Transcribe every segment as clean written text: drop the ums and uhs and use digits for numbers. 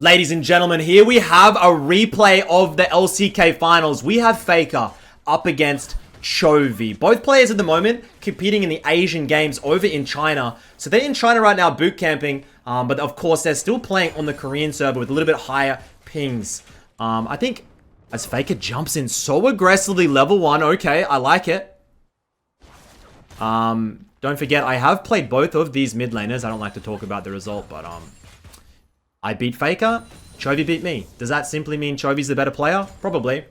Ladies and gentlemen, here we have a replay of the LCK finals. We have FAKER up against CHOVY. Both players at the moment competing in the Asian games over in China. So they're in China right now boot camping, but of course they're still playing on the Korean server with a little bit higher pings. I think as FAKER jumps in so aggressively, level 1, okay, I like it. Don't forget, I have played both of these mid laners. I don't like to talk about the result, but I beat FAKER, CHOVY beat me. Does that simply mean CHOVY's the better player? Probably.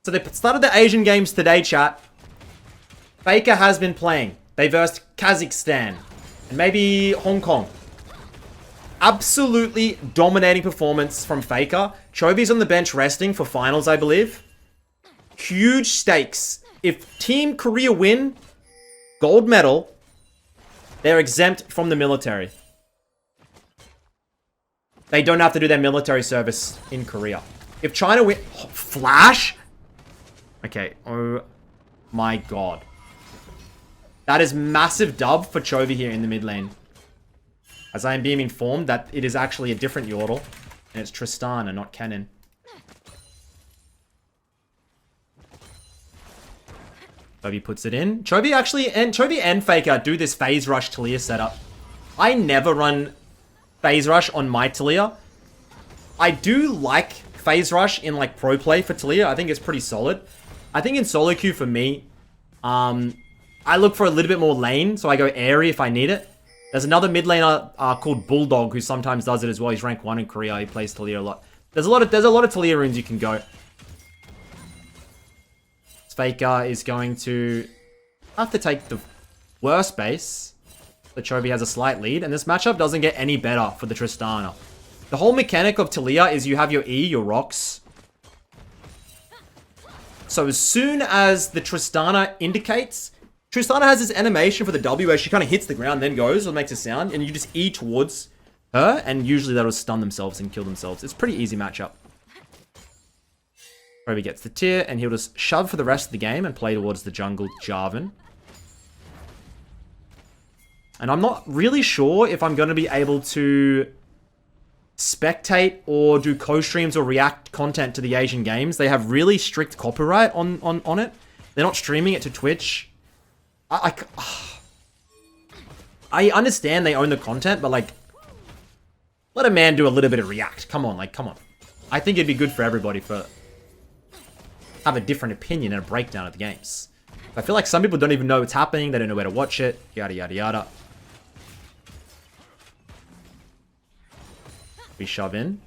So they started the Asian games today, chat. FAKER has been playing. They versed Kazakhstan and maybe Hong Kong. Absolutely dominating performance from FAKER. CHOVY's on the bench resting for finals, I believe. Huge stakes. If Team Korea win, gold medal, they're exempt from the military. They don't have to do their military service in Korea. If China win... Oh, Flash? Okay. Oh my god. That is massive dub for CHOVY here in the mid lane. As I am being informed that it is actually a different Yordle. And it's Tristana, not Kennen. CHOVY puts it in. CHOVY and FAKER do this phase rush Talia setup. I never run phase rush on my Talia. I do like phase rush in like pro play for Talia. I think it's pretty solid. I think in SOLOQ for me, I look for a little bit more lane, so I go airy if I need it. There's another mid laner called Bulldog who sometimes does it as well. He's rank 1 in Korea. He plays Talia a lot. There's a lot of Talia runes you can go. FAKER is going to have to take the worst base. The CHOVY has a slight lead, and this matchup doesn't get any better for the Tristana. The whole mechanic of Talia is you have your E, your rocks. So as soon as the Tristana indicates, Tristana has this animation for the W where she kind of hits the ground, then goes, or makes a sound, and you just E towards her, and usually that'll stun themselves and kill themselves. It's a pretty easy matchup. CHOVY gets the tier, and he'll just shove for the rest of the game and play towards the jungle Jarvan. And I'm not really sure if I'm going to be able to spectate or do co-streams or react content to the Asian games. They have really strict copyright on it. They're not streaming it to Twitch. I understand they own the content, but like, let a man do a little bit of react. Come on, come on. I think it'd be good for everybody for have a different opinion and a breakdown of the games. I feel like some people don't even know what's happening. They don't know where to watch it. Yada, yada, yada. We shove in.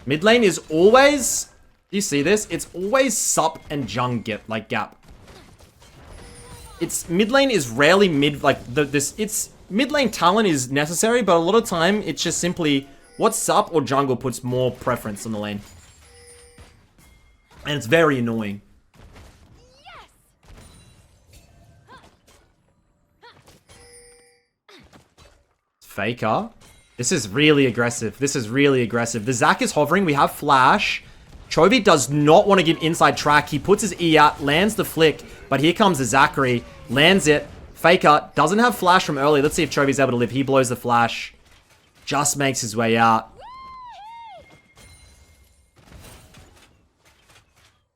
Mid lane is always... Do you see this? It's always sup and jung gap. It's mid lane is rarely mid... Like, it's mid lane talent is necessary, but a lot of time it's just simply what sup or jungle puts more preference on the lane. And it's very annoying. FAKER. This is really aggressive. This is really aggressive. The Zac is hovering. We have flash. CHOVY does not want to give inside track. He puts his E out, lands the flick, but here comes the Zachary. Lands it. FAKER doesn't have flash from early. Let's see if CHOVY's able to live. He blows the flash. Just makes his way out.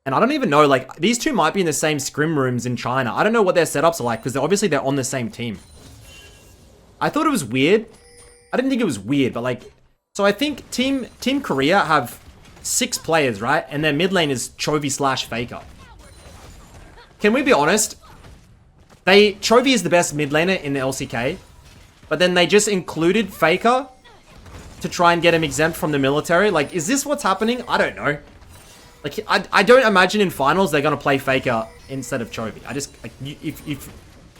And I don't even know, like, these two might be in the same scrim rooms in China. I don't know what their setups are like, because obviously they're on the same team. I thought it was weird. I didn't think it was weird, but like... So I think Team Korea have 6 players, right? And their mid lane is CHOVY / FAKER. Can we be honest? CHOVY is the best mid laner in the LCK. But then they just included FAKER to try and get him exempt from the military. Like, is this what's happening? I don't know. Like, I don't imagine in finals they're going to play FAKER instead of CHOVY. I just... Like, if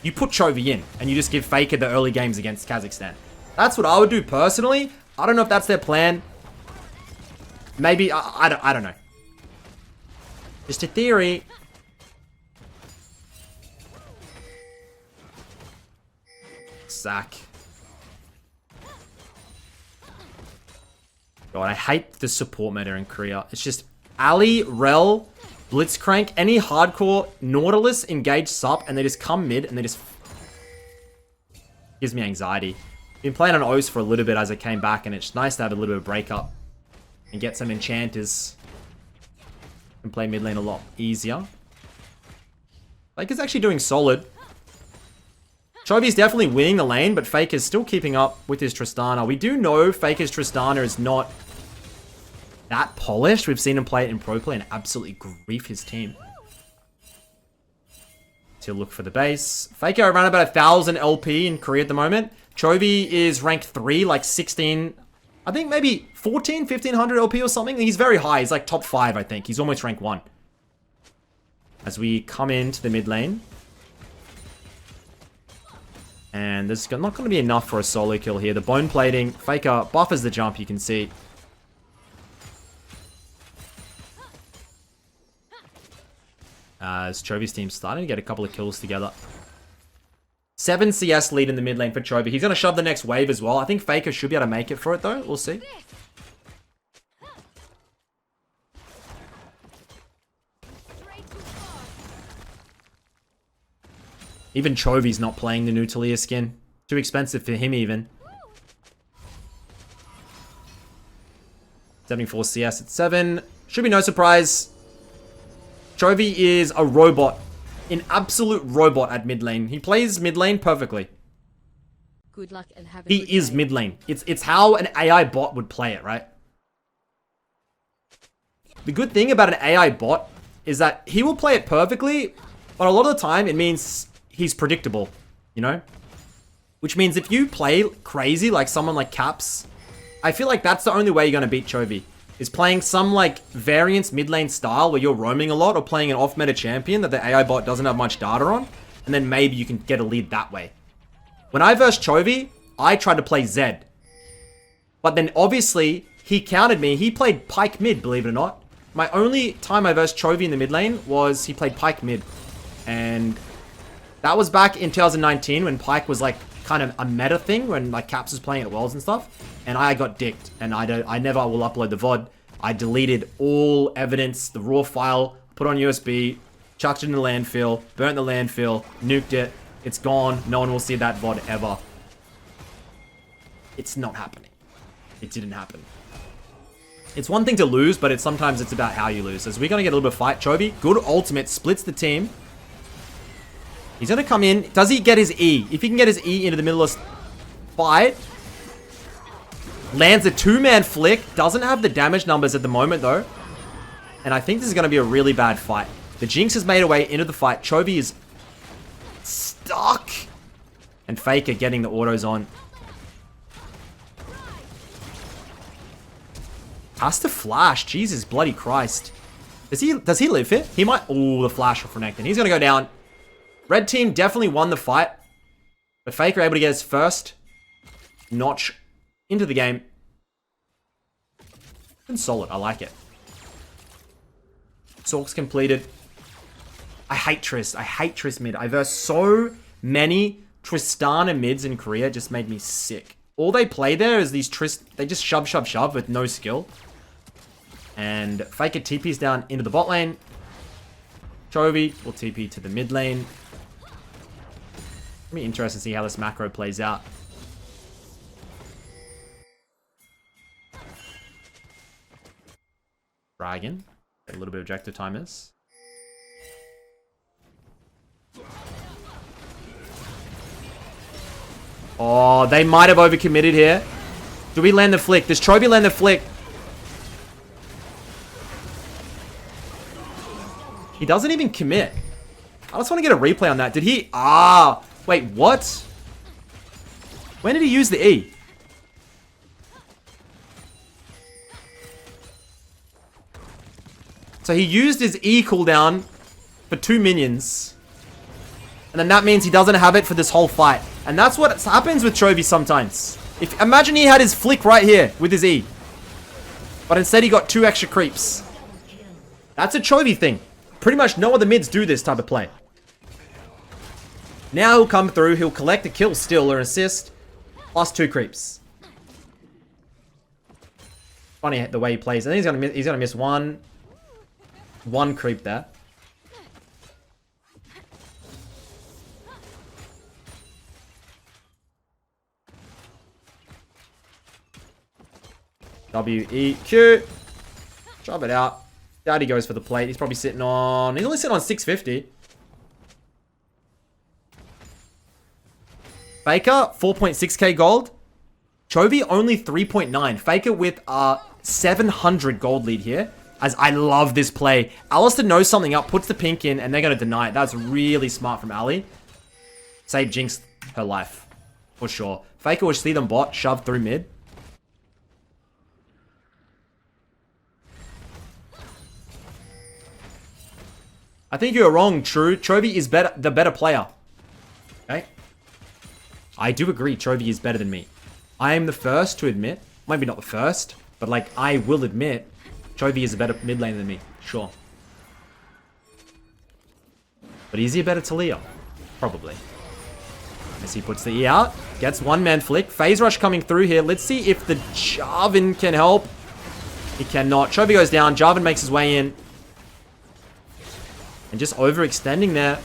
you put CHOVY in, and you just give FAKER the early games against Kazakhstan. That's what I would do personally. I don't know if that's their plan. Maybe, I don't know. Just a theory. Zac. God, I hate the support meta in Korea. It's just Ali, Rel, Blitzcrank, any hardcore Nautilus engage sup, and they just come mid, and they just... Gives me anxiety. Been playing on O's for a little bit as I came back, and it's nice to have a little bit of breakup and get some enchanters and play mid lane a lot easier. Faker's actually doing solid. Chovy's definitely winning the lane, but Faker's still keeping up with his Tristana. We do know Faker's Tristana is not that polished. We've seen him play it in pro play and absolutely grief his team. So look for the base. Faker around about 1,000 LP in Korea at the moment. Chovy is rank 3, like 16, I think maybe 14, 1500 LP or something. He's very high. He's like top 5, I think. He's almost rank 1. As we come into the mid lane. And there's not going to be enough for a solo kill here. The bone plating. Faker buffers the jump, you can see. As Chovy's team's starting to get a couple of kills together. 7 CS lead in the mid lane for Chovy. He's going to shove the next wave as well. I think Faker should be able to make it for it, though. We'll see. Even Chovy's not playing the new Talia skin. Too expensive for him, even. 74 CS at 7. Should be no surprise. Chovy is a robot. An absolute robot at mid lane. He plays mid lane perfectly. Good luck and have a He good is day. mid lane. It's how an AI bot would play it, right? The good thing about an AI bot is that he will play it perfectly, but a lot of the time it means he's predictable, you know? Which means if you play crazy like someone like Caps, I feel like that's the only way you're going to beat Chovy. Is playing some like variance mid lane style where you're roaming a lot, or playing an off meta champion that the AI bot doesn't have much data on, and then maybe you can get a lead that way. When I versed Chovy, I tried to play Zed. But then obviously he countered me. He played Pyke mid, believe it or not. My only time I versed Chovy in the mid lane was he played Pyke mid. And that was back in 2019 when Pyke was like kind of a meta thing, when like Caps was playing at Worlds and stuff. And I got dicked, and I never will upload the VOD. I deleted all evidence, the raw file, put on USB, chucked it in the landfill, burnt the landfill, nuked it. It's gone. No one will see that VOD ever. It's not happening. It didn't happen. It's one thing to lose, but sometimes it's about how you lose. As we're going to get a little bit of fight. Chovy, good ultimate, splits the team. He's going to come in. Does he get his E? If he can get his E into the middle of fight. Lands a 2-man flick. Doesn't have the damage numbers at the moment, though. And I think this is going to be a really bad fight. The Jinx has made her way into the fight. Chovy is stuck. And Faker getting the autos on. Has to flash. Jesus bloody Christ. Does he live here? He might. Oh, the flash for Nectar. He's going to go down. Red team definitely won the fight. But Faker able to get his first notch into the game. Been solid. I like it. SOLOQ's completed. I hate Trist. I hate Trist mid. I versed so many Tristana mids in Korea. Just made me sick. All they play there is these Trist. They just shove, shove, shove with no skill. And Faker TP's down into the bot lane. Chovy will TP to the mid lane. It'll be interesting to see how this macro plays out. Dragon. A little bit of objective timers. Oh, they might have overcommitted here. Do we land the flick? Does Chovy land the flick? He doesn't even commit. I just want to get a replay on that. Did he? Ah, wait, what? When did he use the E? So he used his E cooldown for 2 minions. And then that means he doesn't have it for this whole fight. And that's what happens with Chovy sometimes. Imagine he had his flick right here with his E. But instead he got 2 extra creeps. That's a Chovy thing. Pretty much no other mids do this type of play. Now he'll come through, he'll collect a kill still or assist. Plus 2 creeps. Funny the way he plays. I think he's gonna miss one creep there. W, E, Q. Shove it out. Daddy goes for the plate. He's probably sitting on... He's only sitting on 650. Faker, 4.6k gold. Chovy, only 3.9. Faker with a 700 gold lead here. As I love this play. Alistair knows something up, puts the pink in, and they're going to deny it. That's really smart from Ali. Save Jinx her life. For sure. Faker will see them bot, shove through mid. I think you're wrong, True. Chovy is the better player. Okay? I do agree, Chovy is better than me. I am the first to admit, maybe not the first, but like, I will admit, Chovy is a better mid laner than me. Sure. But is he a better Talia? Probably. As he puts the E out, gets one man flick. Phase rush coming through here. Let's see if the Jarvan can help. He cannot. Chovy goes down. Jarvan makes his way in. And just overextending there.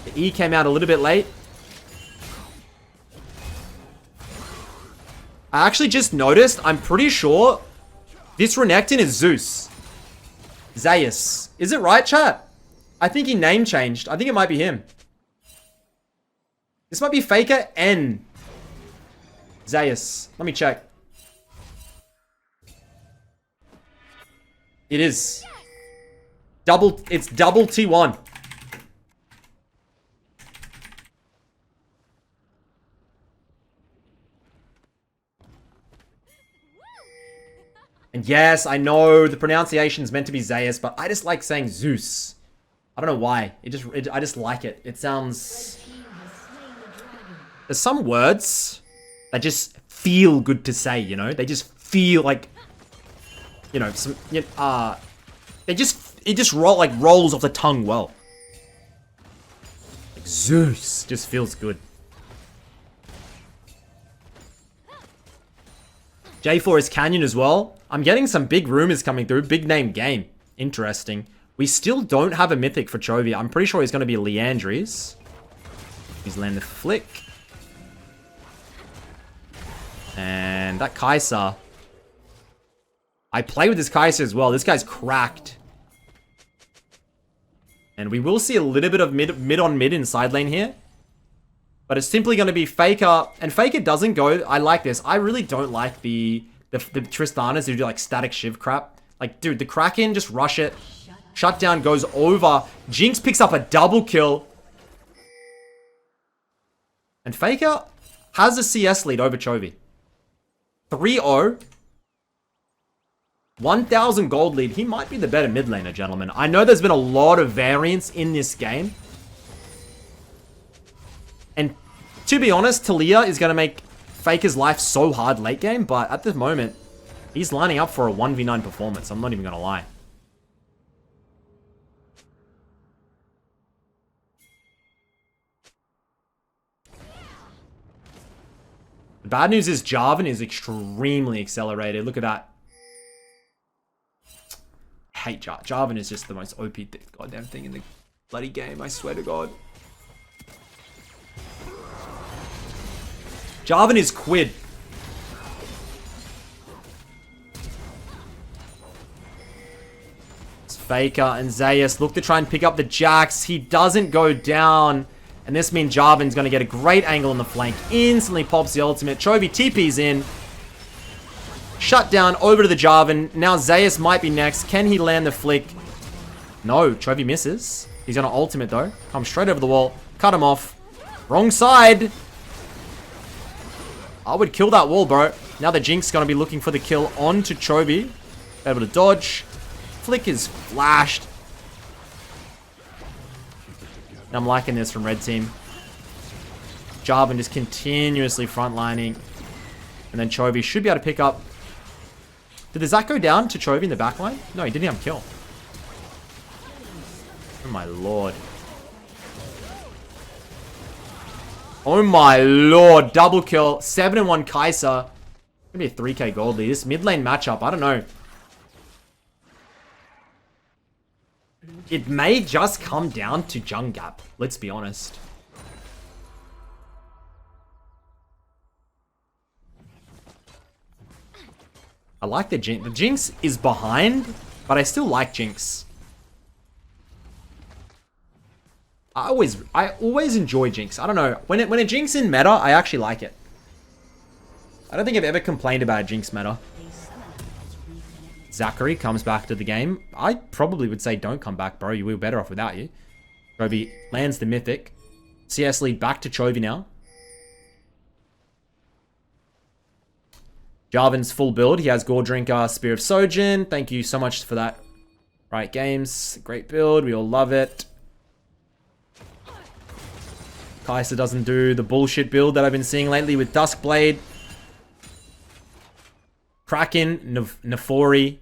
The E came out a little bit late. I actually just noticed, I'm pretty sure this Renekton is Zeus. Zeus. Is it right, chat? I think he name changed. I think it might be him. This might be Faker N. Zeus. Let me check. It is. It's double T1. And yes, I know the pronunciation is meant to be Zeus, but I just like saying Zeus. I don't know why. I just like it. It sounds... There's some words that just feel good to say, you know? They just feel like, you know, it just rolls off the tongue well. Like Zeus just feels good. J4 is Canyon as well. I'm getting some big rumors coming through. Big name game. Interesting. We still don't have a mythic for Chovy. I'm pretty sure he's going to be Leandries. He's landed the flick. And that Kai'Sa. I play with this Kai'Sa as well. This guy's cracked. And we will see a little bit of mid on mid in side lane here. But it's simply going to be Faker. And Faker doesn't go... I like this. I really don't like the Tristanas who do like static Shiv crap. Like, dude, the Kraken, just rush it. Shutdown goes over. Jinx picks up a double kill. And Faker has a CS lead over Chovy. 3-0. 1,000 gold lead. He might be the better mid laner, gentlemen. I know there's been a lot of variance in this game. And to be honest, Talia is going to make Faker's life so hard late game. But at this moment, he's lining up for a 1v9 performance. I'm not even going to lie. The bad news is Jarvan is extremely accelerated. Look at that. I hate Jarvan is just the most OP goddamn thing in the bloody game. I swear to God. Jarvan is quid. It's Faker and Zeus look to try and pick up the Jax. He doesn't go down. And this means Jarvan's going to get a great angle on the flank. Instantly pops the ultimate. Chovy TP's in. Shut down over to the Jarvan. Now Zeus might be next. Can he land the flick? No, Chovy misses. He's going to ultimate though. Come straight over the wall. Cut him off. Wrong side. I would kill that wall, bro. Now the Jinx going to be looking for the kill onto Chovy. Able to dodge. Flick is flashed. I'm liking this from red team. Jarvan just continuously frontlining. And then Chovy should be able to pick up. Did the Zac go down to Chovy in the backline? No, he didn't have a kill. Oh my lord. Oh my lord. Double kill. 7-1 Kai'Sa. Gonna be a 3k gold lead. This mid lane matchup, I don't know. It may just come down to Jung Gap. Let's be honest. I like the Jinx. The Jinx is behind, but I still like Jinx. I always enjoy Jinx. I don't know. When a Jinx in meta, I actually like it. I don't think I've ever complained about a Jinx meta. Zachary comes back to the game. I probably would say don't come back, bro. You were better off without you. Chovy lands the Mythic. CS lead back to Chovy now. Jarvan's full build. He has Gore Drinker, Spear of Sojin. Thank you so much for that. Right games. Great build. We all love it. Kai'Sa doesn't do the bullshit build that I've been seeing lately with Duskblade. Kraken, Nefori.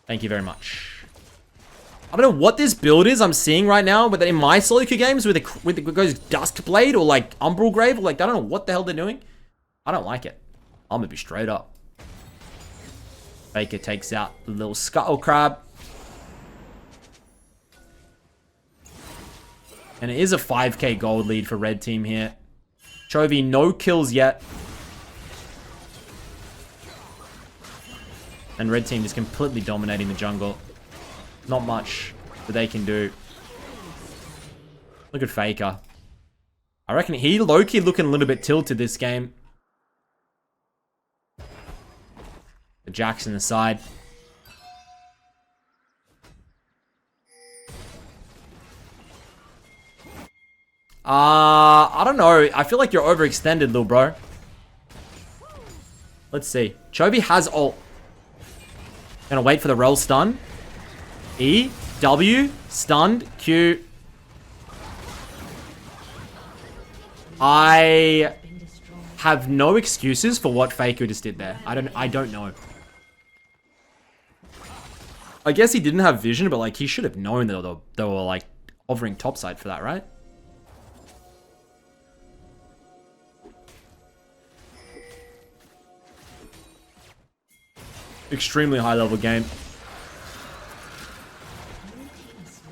Thank you very much. I don't know what this build is I'm seeing right now, but in my SOLOQ games with it goes Duskblade or like Umbral Grave, or like I don't know what the hell they're doing. I don't like it. I'm gonna be straight up. Faker takes out the little Scuttle Crab. And it is a 5k gold lead for red team here. Chovy, no kills yet. And red team is completely dominating the jungle. Not much that they can do. Look at Faker. I reckon he low-key looking a little bit tilted this game. The Jackson aside. I don't know. I feel like you're overextended, little bro. Let's see. Chovy has ult. Gonna wait for the roll stun. E, W, stunned, Q. I have no excuses for what Faker just did there. I don't know. I guess he didn't have vision, but like he should have known that they were like hovering topside for that, right? Extremely high level game.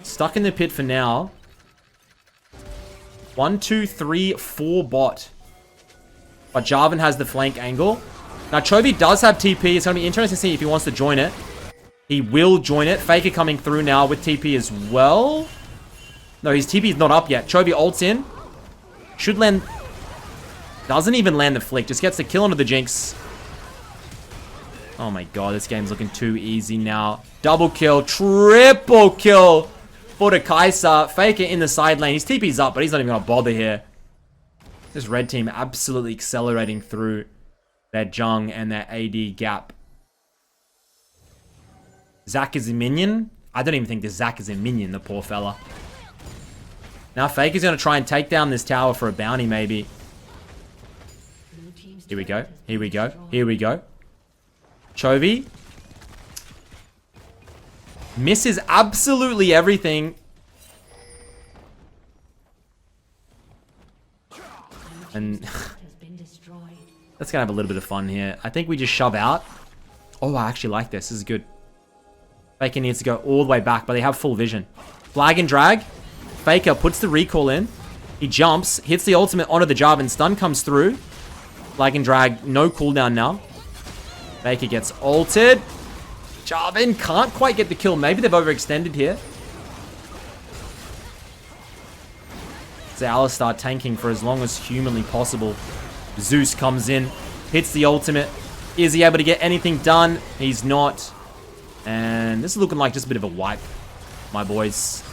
Stuck in the pit for now. 1, 2, 3, 4 bot. But Jarvan has the flank angle. Now Chovy does have TP. It's going to be interesting to see if he wants to join it. He will join it. Faker coming through now with TP as well. No, his TP is not up yet. Chovy ults in. Should land. Doesn't even land the flick. Just gets the kill onto the Jinx. Oh my god, this game's looking too easy now. Double kill, triple kill for the Kai'Sa. Faker in the side lane. His TP's up, but he's not even going to bother here. This red team absolutely accelerating through their Jung and their AD gap. Zac is a minion? I don't even think this Zac is a minion, the poor fella. Now Faker's going to try and take down this tower for a bounty, maybe. Here we go. Here we go. Here we go. Chovy misses absolutely everything. And let's gonna have a little bit of fun here. I think we just shove out. Oh, I actually like this. This is good. Faker needs to go all the way back, but they have full vision. Flag and drag. Faker puts the recall in. He jumps, hits the ultimate onto the Jarvan. Stun comes through. Flag and drag, no cooldown now. Faker gets ulted. Jarvan can't quite get the kill. Maybe they've overextended here. So Alistar tanking for as long as humanly possible. Zeus comes in, hits the ultimate. Is he able to get anything done? He's not. And this is looking like just a bit of a wipe, my boys.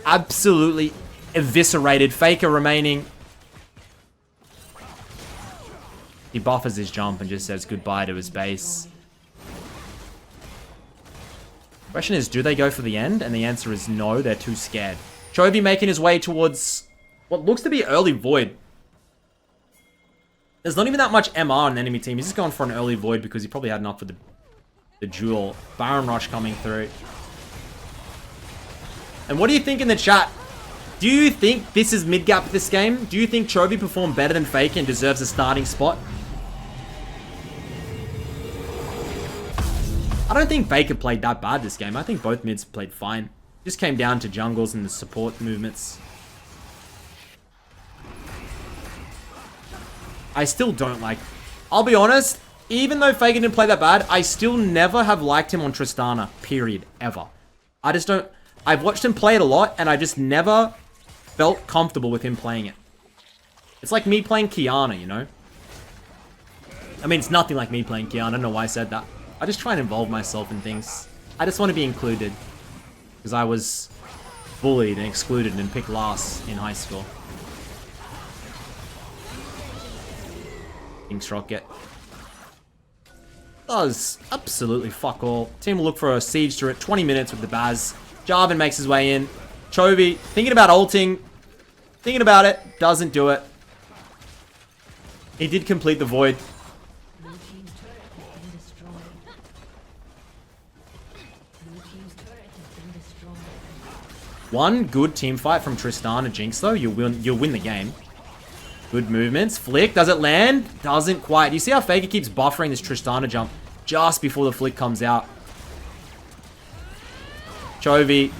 Absolutely eviscerated. Faker remaining. He buffers his jump and just says goodbye to his base. Question is, do they go for the end? And the answer is no, they're too scared. Chovy making his way towards what looks to be early void. There's not even that much MR on the enemy team. He's just going for an early void because he probably had enough for the duel. Baron Rush coming through. And what do you think in the chat? Do you think this is mid-gap this game? Do you think Chovy performed better than Faker and deserves a starting spot? I don't think Faker played that bad this game. I think both mids played fine. Just came down to jungles and the support movements. I still don't like... I'll be honest, even though Faker didn't play that bad, I still never have liked him on Tristana, period, ever. I just don't... I've watched him play it a lot, and I just never felt comfortable with him playing it. It's like me playing Kiana, you know? I mean, it's nothing like me playing Kiana. I don't know why I said that. I just try and involve myself in things. I just want to be included. Because I was bullied and excluded and picked last in high school. King's Rocket. Does absolutely fuck all. Team will look for a siege turret. 20 minutes with the Baz. Jarvan makes his way in. Chovy thinking about ulting. Thinking about it. Doesn't do it. He did complete the void. One good team fight from Tristan and Jinx though, you'll win the game. Good movements. Flick, does it land? Doesn't quite. You see how Faker keeps buffering this Tristana jump just before the flick comes out. Chovy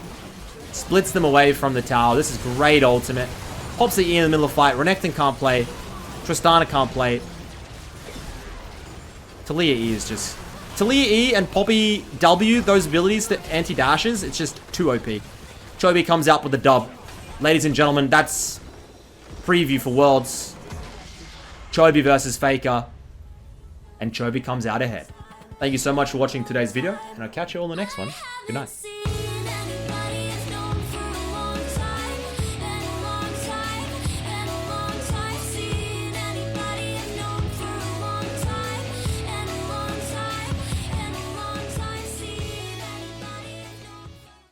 splits them away from the tower. This is great ultimate. Pops the E in the middle of the fight. Renekton can't play. Tristana can't play. Talia E is just... Talia E and Poppy W, those abilities that anti-dashes, it's just too OP. Chovy comes out with the dub. Ladies and gentlemen, that's preview for Worlds. Chovy versus Faker. And Chovy comes out ahead. Thank you so much for watching today's video, and I'll catch you all in the next one. Good night.